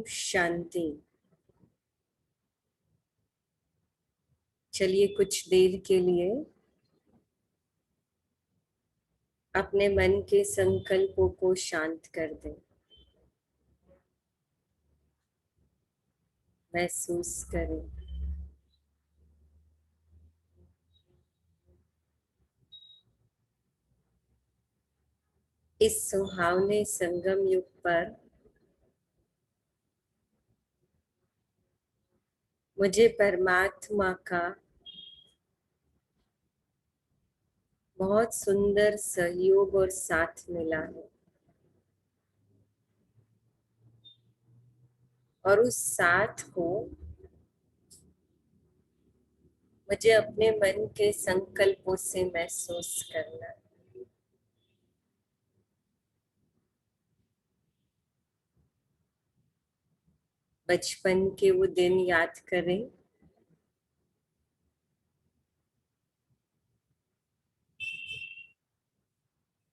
शांति। चलिए कुछ देर के लिए अपने मन के संकल्पों को शांत कर दें। महसूस करें इस सुहावने संगम युग पर मुझे परमात्मा का बहुत सुंदर सहयोग और साथ मिला है, और उस साथ को मुझे अपने मन के संकल्पों से महसूस करना है। बचपन के वो दिन याद करें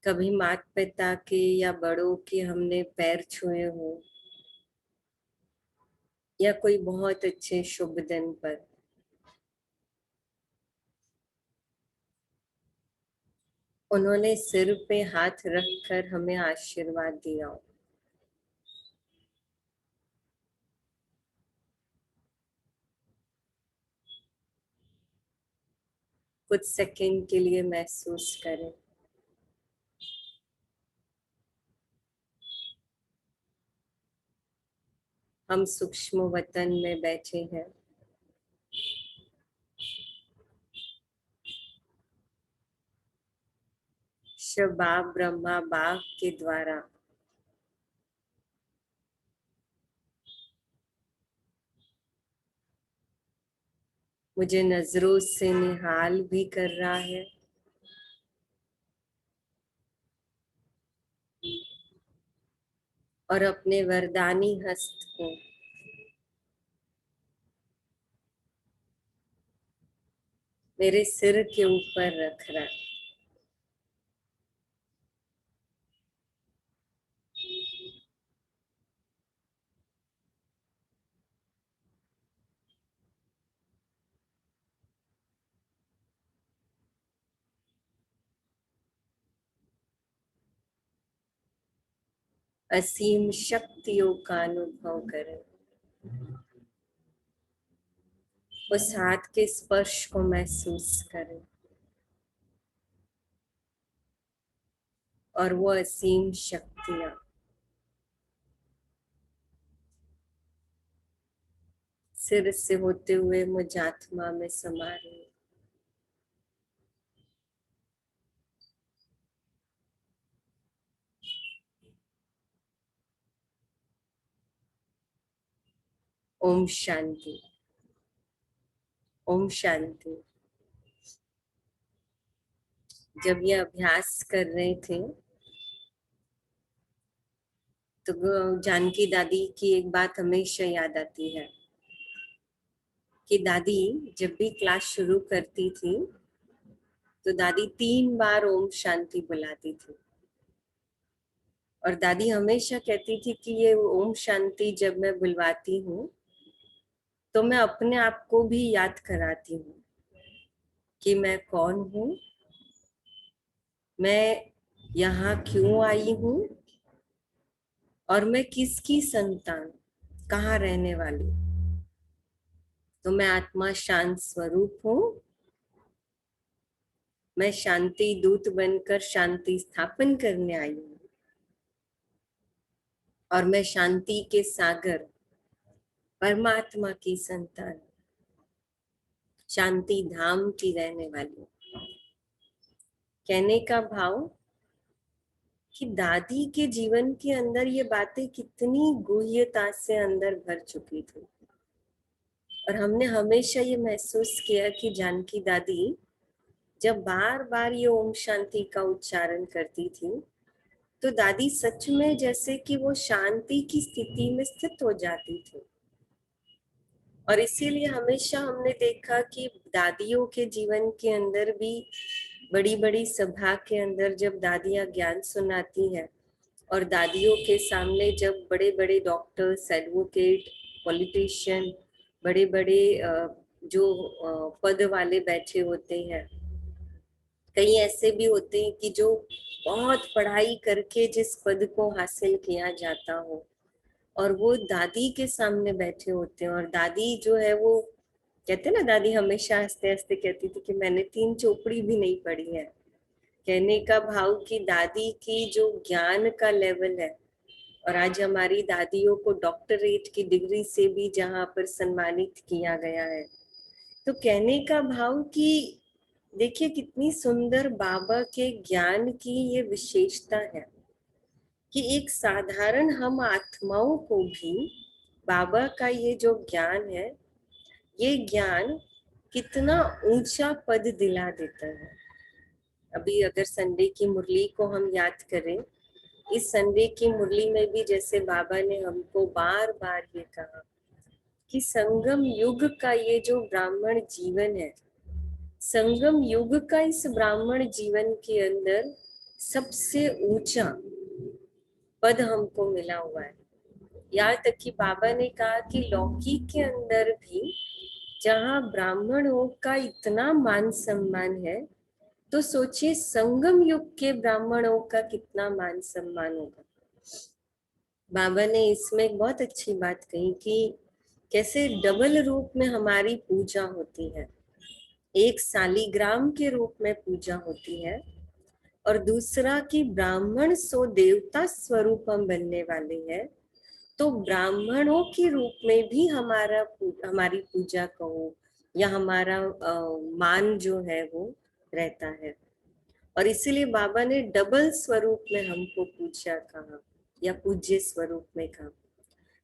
कभी माता पिता के या बड़ों के हमने पैर छुए हो, या कोई बहुत अच्छे शुभ दिन पर उन्होंने सिर पे हाथ रखकर हमें आशीर्वाद दिया हो। कुछ सेकंड के लिए महसूस करें। हम सूक्ष्म वतन में बैठे हैं। शिव बाप ब्रह्मा बाप के द्वारा मुझे नजरों से निहाल भी कर रहा है, और अपने वरदानी हस्त को मेरे सिर के ऊपर रख रहा है। असीम शक्तियों का अनुभव करें। उस हाथ के स्पर्श को महसूस करें, और वो असीम शक्तियां सिर से होते हुए मुझ आत्मा में समा रही। ओम शांति। ओम शांति। जब ये अभ्यास कर रहे थे तो जानकी दादी की एक बात हमेशा याद आती है कि दादी जब भी क्लास शुरू करती थी तो दादी 3 बार ओम शांति बुलाती थी, और दादी हमेशा कहती थी कि ये ओम शांति जब मैं बुलवाती हूँ तो मैं अपने आप को भी याद कराती हूँ कि मैं कौन हूँ, मैं यहाँ क्यों आई हूँ, और मैं किसकी संतान, कहाँ रहने वाली। तो मैं आत्मा शांत स्वरूप हूँ। मैं शांति दूत बनकर शांति स्थापन करने आई हूँ, और मैं शांति के सागर परमात्मा की संतान, शांति धाम की रहने वाली। कहने का भाव कि दादी के जीवन के अंदर ये बातें कितनी गुह्यता से अंदर भर चुकी थी, और हमने हमेशा ये महसूस किया कि जानकी दादी जब बार बार ये ओम शांति का उच्चारण करती थी तो दादी सच में जैसे कि वो शांति की स्थिति में स्थित हो जाती थी। और इसीलिए हमेशा हमने देखा कि दादियों के जीवन के अंदर भी बड़ी बड़ी सभा के अंदर जब दादियां ज्ञान सुनाती है और दादियों के सामने जब बड़े बड़े डॉक्टर्स, एडवोकेट, पॉलिटिशियन, बड़े बड़े जो पद वाले बैठे होते हैं, कई ऐसे भी होते हैं कि जो बहुत पढ़ाई करके जिस पद को हासिल किया जाता हो, और वो दादी के सामने बैठे होते हैं, और दादी जो है वो कहते हैं ना, दादी हमेशा हंसते हंसते कहती थी कि मैंने 3 चोपड़ी भी नहीं पढ़ी है। कहने का भाव कि दादी की जो ज्ञान का लेवल है, और आज हमारी दादियों को डॉक्टरेट की डिग्री से भी जहाँ पर सम्मानित किया गया है, तो कहने का भाव कि देखिए कितनी सुंदर बाबा के ज्ञान की ये विशेषता है कि एक साधारण हम आत्माओं को भी बाबा का ये जो ज्ञान है, ये ज्ञान कितना ऊंचा पद दिला देता है। अभी अगर संडे की मुरली को हम याद करें, इस संडे की मुरली में भी जैसे बाबा ने हमको बार बार ये कहा कि संगम युग का ये जो ब्राह्मण जीवन है, संगम युग का इस ब्राह्मण जीवन के अंदर सबसे ऊंचा पद हमको मिला हुआ है। यहाँ तक कि बाबा ने कहा कि लौकिक के अंदर भी जहाँ ब्राह्मणों का इतना मान सम्मान है, तो सोचिए संगम युग के ब्राह्मणों का कितना मान सम्मान होगा। बाबा ने इसमें एक बहुत अच्छी बात कही कि कैसे डबल रूप में हमारी पूजा होती है। एक शालिग्राम के रूप में पूजा होती है, और दूसरा कि ब्राह्मण सो देवता स्वरूप हम बनने वाले हैं, तो ब्राह्मणों के रूप में भी हमारी पूजा कहो या हमारा मान जो है वो रहता है। और इसीलिए बाबा ने डबल स्वरूप में हमको पूजा कहा या पूज्य स्वरूप में कहा।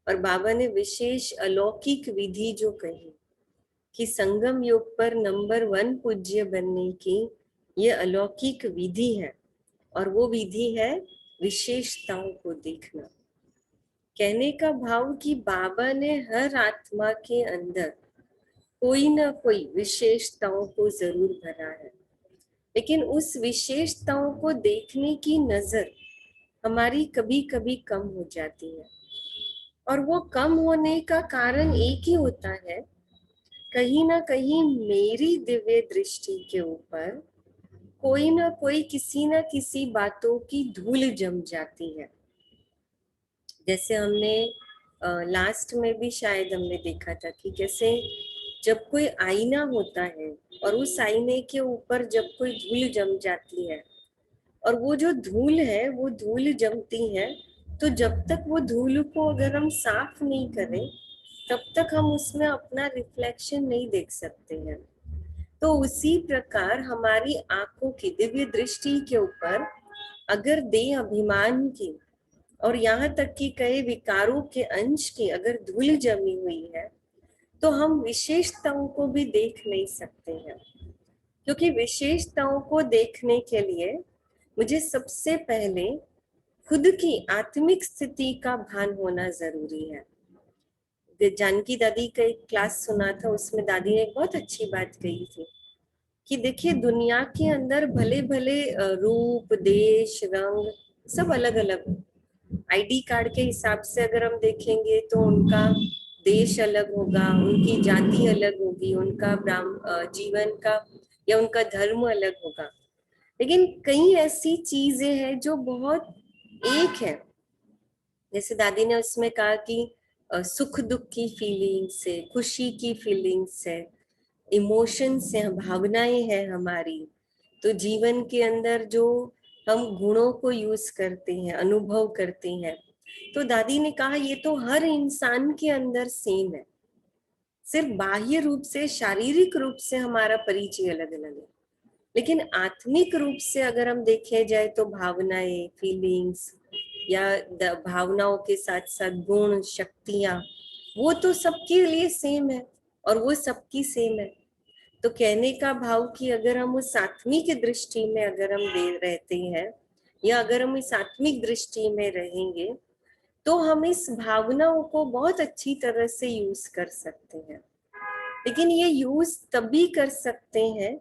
और बाबा ने विशेष अलौकिक विधि जो कही कि संगम युग पर नंबर 1 पूज्य बनने की ये अलौकिक विधि है, और वो विधि है विशेषताओं को देखना। कहने का भाव कि बाबा ने हर आत्मा के अंदर कोई ना कोई विशेषताओं को जरूर भरा है, लेकिन उस विशेषताओं को देखने की नजर हमारी कभी कभी कम हो जाती है। और वो कम होने का कारण एक ही होता है, कहीं ना कहीं मेरी दिव्य दृष्टि के ऊपर कोई ना कोई किसी ना किसी बातों की धूल जम जाती है। जैसे हमने लास्ट में भी शायद हमने देखा था कि कैसे जब कोई आईना होता है और उस आईने के ऊपर जब कोई धूल जम जाती है, और वो जो धूल है वो धूल जमती है, तो जब तक वो धूल को अगर हम साफ नहीं करें, तब तक हम उसमें अपना रिफ्लेक्शन नहीं देख सकते हैं। तो उसी प्रकार हमारी आंखों की दिव्य दृष्टि के ऊपर अगर देह अभिमान की और यहाँ तक कि कई विकारों के अंश की अगर धूल जमी हुई है, तो हम विशेषताओं को भी देख नहीं सकते हैं। क्योंकि विशेषताओं को देखने के लिए मुझे सबसे पहले खुद की आत्मिक स्थिति का भान होना जरूरी है। जानकी दादी का एक क्लास सुना था, उसमें दादी ने एक बहुत अच्छी बात कही थी कि देखिए दुनिया के अंदर भले भले रूप, देश, रंग सब अलग अलग, आईडी कार्ड के हिसाब से अगर हम देखेंगे तो उनका देश अलग होगा, उनकी जाति अलग होगी, उनका जीवन का या उनका धर्म अलग होगा, लेकिन कई ऐसी चीजें हैं जो बहुत एक है। जैसे दादी ने उसमें कहा कि सुख दुख की फीलिंग्स है, खुशी की फीलिंग्स है, इमोशंस है, भावनाएं हैं हमारी। तो जीवन के अंदर जो हम गुणों को यूज करते हैं, अनुभव करते हैं, तो दादी ने कहा ये तो हर इंसान के अंदर सेम है, सिर्फ बाह्य रूप से, शारीरिक रूप से हमारा परिचय अलग अलग है, लेकिन आत्मिक रूप से अगर हम देखे जाए तो भावनाएं, फीलिंग्स या भावनाओं के साथ साथ गुण, शक्तियां, वो तो सबके लिए सेम है और वो सबकी सेम है। तो कहने का भाव कि अगर हम उस आत्मिक दृष्टि में अगर हम दे रहते हैं या अगर हम इस आत्मिक दृष्टि में रहेंगे, तो हम इस भावनाओं को बहुत अच्छी तरह से यूज कर सकते हैं। लेकिन ये यूज तभी कर सकते हैं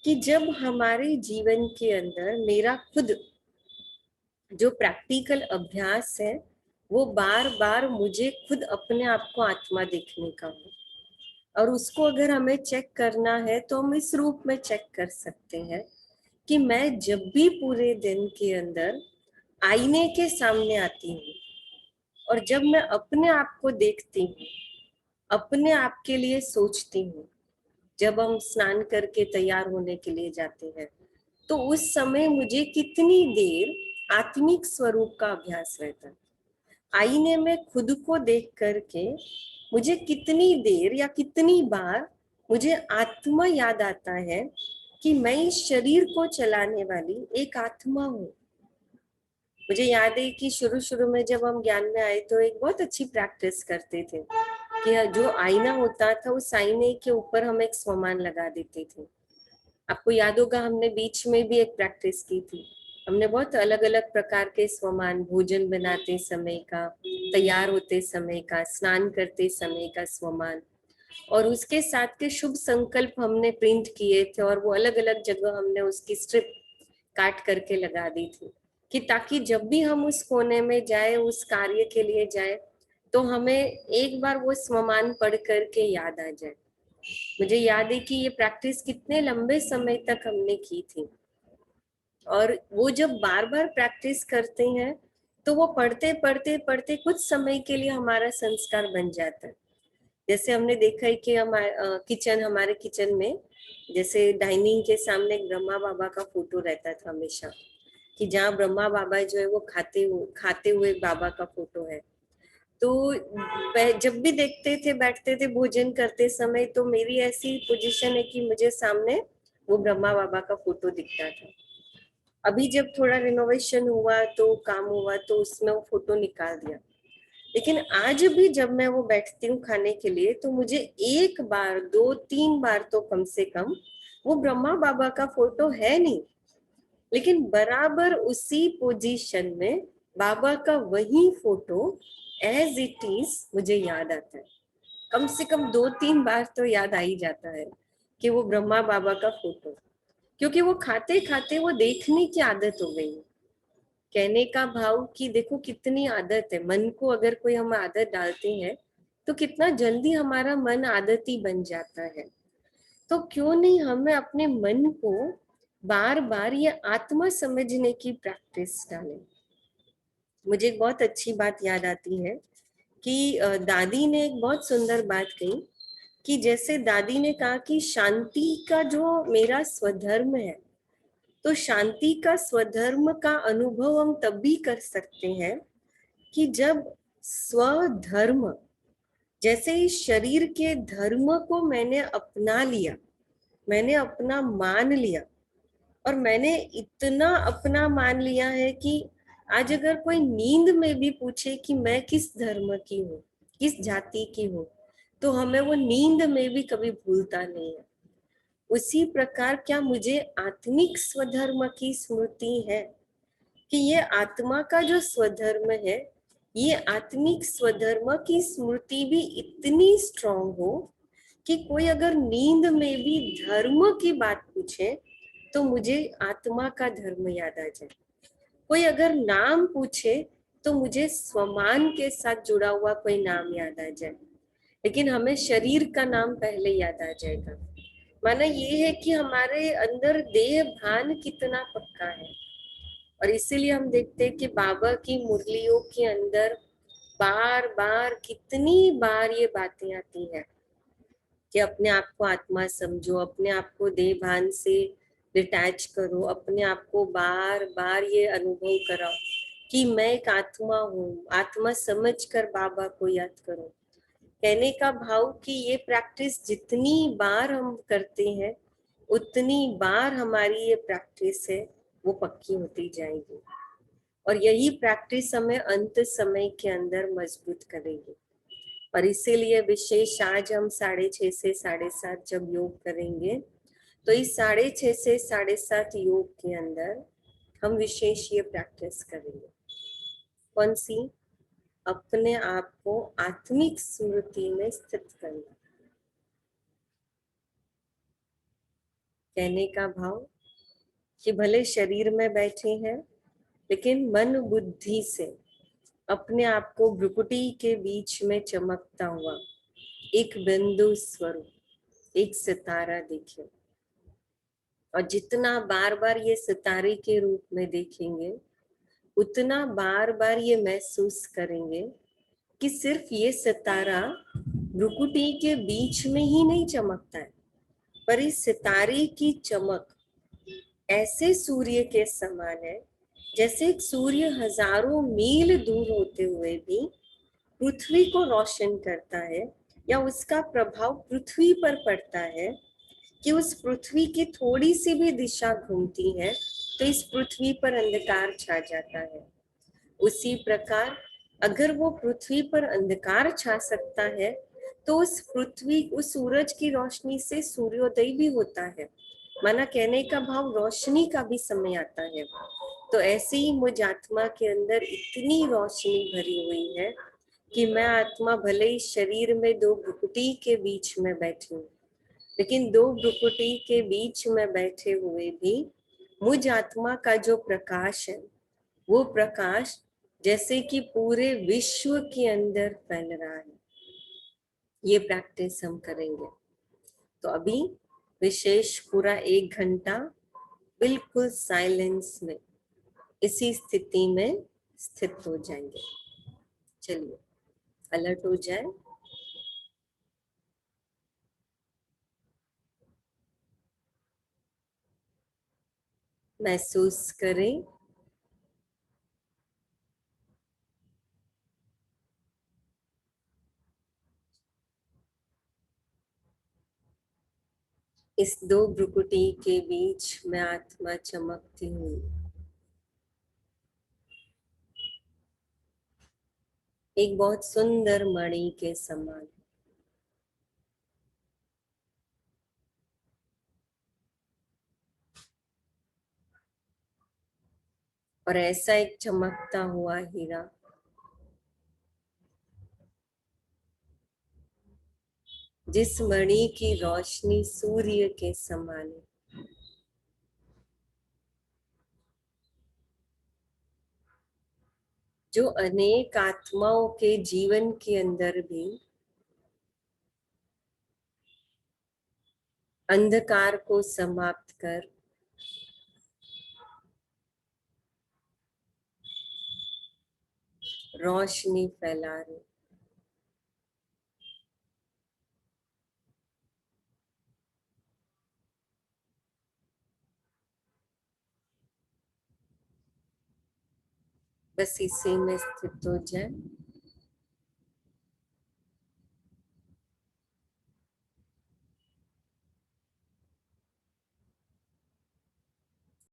कि जब हमारे जीवन के अंदर मेरा खुद जो प्रैक्टिकल अभ्यास है वो बार बार मुझे खुद अपने आप को आत्मा देखने का हो। और उसको अगर हमें चेक करना है तो हम इस रूप में चेक कर सकते हैं कि मैं जब भी पूरे दिन के अंदर आईने के सामने आती हूँ और जब मैं अपने आप को देखती हूँ, अपने आप के लिए सोचती हूँ, जब हम स्नान करके तैयार होने के लिए जाते हैं तो उस समय मुझे कितनी देर आत्मिक स्वरूप का अभ्यास रहता है। आईने में खुद को देख करके मुझे कितनी देर या कितनी बार मुझे आत्मा याद आता है कि मैं इस शरीर को चलाने वाली एक आत्मा हूँ। मुझे याद है कि शुरू शुरू में जब हम ज्ञान में आए तो एक बहुत अच्छी प्रैक्टिस करते थे कि जो आईना होता था उस आईने के ऊपर हम एक स्वमान लगा देते थे। आपको याद होगा हमने बीच में भी एक प्रैक्टिस की थी। हमने बहुत अलग अलग प्रकार के स्वमान, भोजन बनाते समय का, तैयार होते समय का, स्नान करते समय का स्वमान, और उसके साथ के शुभ संकल्प हमने प्रिंट किए थे और वो अलग अलग जगह हमने उसकी स्ट्रिप काट करके लगा दी थी कि ताकि जब भी हम उस कोने में जाए, उस कार्य के लिए जाए, तो हमें एक बार वो स्वमान पढ़ करके याद आ जाए। मुझे याद है कि ये प्रैक्टिस कितने लंबे समय तक हमने की थी और वो जब बार बार प्रैक्टिस करते हैं तो वो पढ़ते पढ़ते पढ़ते कुछ समय के लिए हमारा संस्कार बन जाता है। जैसे हमने देखा है कि हमारे किचन में जैसे डाइनिंग के सामने एक ब्रह्मा बाबा का फोटो रहता था हमेशा, कि जहाँ ब्रह्मा बाबा जो है वो खाते हुए बाबा का फोटो है। तो जब भी देखते थे, बैठते थे भोजन करते समय, तो मेरी ऐसी पोजीशन है कि मुझे सामने वो ब्रह्मा बाबा का फोटो दिखता था। अभी जब थोड़ा रिनोवेशन हुआ तो काम हुआ तो उसमें वो फोटो निकाल दिया, लेकिन आज भी जब मैं वो बैठती हूँ खाने के लिए तो मुझे एक बार, दो तीन बार तो कम से कम वो ब्रह्मा बाबा का फोटो है नहीं, लेकिन बराबर उसी पोजीशन में बाबा का वही फोटो एज इट इज मुझे याद आता है। कम से कम दो तीन बार तो याद आ ही जाता है कि वो ब्रह्मा बाबा का फोटो, क्योंकि वो खाते खाते वो देखने की आदत हो गई। कहने का भाव कि देखो कितनी आदत है, मन को अगर कोई हम आदत डालते हैं तो कितना जल्दी हमारा मन आदती बन जाता है। तो क्यों नहीं हमें अपने मन को बार बार ये आत्मा समझने की प्रैक्टिस डालें। मुझे एक बहुत अच्छी बात याद आती है कि दादी ने एक बहुत सुंदर बात कही कि जैसे दादी ने कहा कि शांति का जो मेरा स्वधर्म है, तो शांति का स्वधर्म का अनुभव हम तब भी कर सकते हैं कि जब स्वधर्म, जैसे इस शरीर के धर्म को मैंने अपना लिया, मैंने अपना मान लिया, और मैंने इतना अपना मान लिया है कि आज अगर कोई नींद में भी पूछे कि मैं किस धर्म की हूँ, किस जाति की हूँ, तो हमें वो नींद में भी कभी भूलता नहीं है। उसी प्रकार क्या मुझे आत्मिक स्वधर्म की स्मृति है कि ये आत्मा का जो स्वधर्म है, ये आत्मिक स्वधर्म की स्मृति भी इतनी स्ट्रांग हो कि कोई अगर नींद में भी धर्म की बात पूछे तो मुझे आत्मा का धर्म याद आ जाए। कोई अगर नाम पूछे तो मुझे स्वमान के साथ जुड़ा हुआ कोई नाम याद आ जाए, लेकिन हमें शरीर का नाम पहले याद आ जाएगा। माना ये है कि हमारे अंदर देह भान कितना पक्का है, और इसीलिए हम देखते हैं कि बाबा की मुरलियों के अंदर बार बार कितनी बार ये बातें आती हैं कि अपने आप को आत्मा समझो, अपने आप को देह भान से डिटैच करो, अपने आप को बार बार ये अनुभव कराओ कि मैं एक आत्मा हूँ। आत्मा समझ कर बाबा को याद करो। कहने का भाव कि ये प्रैक्टिस जितनी बार हम करते हैं उतनी बार हमारी ये प्रैक्टिस है वो पक्की होती जाएगी, और यही प्रैक्टिस हमें अंत समय के अंदर मजबूत करेगी। और इसीलिए विशेष आज हम 6:30 से 7:30 जब योग करेंगे तो इस 6:30 से 7:30 योग के अंदर हम विशेष ये प्रैक्टिस करेंगे। कौन सी? अपने आप को आत्मिक स्मृति में स्थित करना। कहने का भाव कि भले शरीर में बैठे हैं लेकिन मन बुद्धि से अपने आप को भ्रुकुटी के बीच में चमकता हुआ एक बिंदु स्वरूप, एक सितारा देखें। और जितना बार बार ये सितारे के रूप में देखेंगे, उतना बार बार ये महसूस करेंगे कि सिर्फ ये सितारा भ्रुकुटी के बीच में ही नहीं चमकता है, पर इस सितारे की चमक ऐसे सूर्य के समान है जैसे एक सूर्य हजारों मील दूर होते हुए भी पृथ्वी को रोशन करता है, या उसका प्रभाव पृथ्वी पर पड़ता है कि उस पृथ्वी की थोड़ी सी भी दिशा घूमती है तो इस पृथ्वी पर अंधकार छा जाता है। उसी प्रकार अगर वो पृथ्वी पर अंधकार छा सकता है तो उस पृथ्वी, उस सूरज की रोशनी से सूर्योदय भी होता है। माना कहने का भाव रोशनी का भी समय आता है। तो ऐसे ही मुझ आत्मा के अंदर इतनी रोशनी भरी हुई है कि मैं आत्मा भले ही शरीर में दो भ्रुकुटी के बीच में बैठी हूँ, लेकिन दो भ्रुकुटी के बीच में बैठे हुए भी मुझ आत्मा का जो प्रकाश है, वो प्रकाश जैसे कि पूरे विश्व के अंदर फैल रहा है। ये प्रैक्टिस हम करेंगे। तो अभी विशेष पूरा 1 घंटा बिल्कुल साइलेंस में इसी स्थिति में स्थित हो जाएंगे। चलिए अलर्ट हो जाए। महसूस करें इस दो भ्रुकुटी के बीच में आत्मा चमकती हुई एक बहुत सुंदर मणि के समान। और ऐसा एक चमकता हुआ हीरा जिस मणि की रोशनी सूर्य के समान है, जो अनेक आत्माओं के जीवन के अंदर भी अंधकार को समाप्त कर रोशनी फैला रहे। बस इसी में स्थित हो जाए।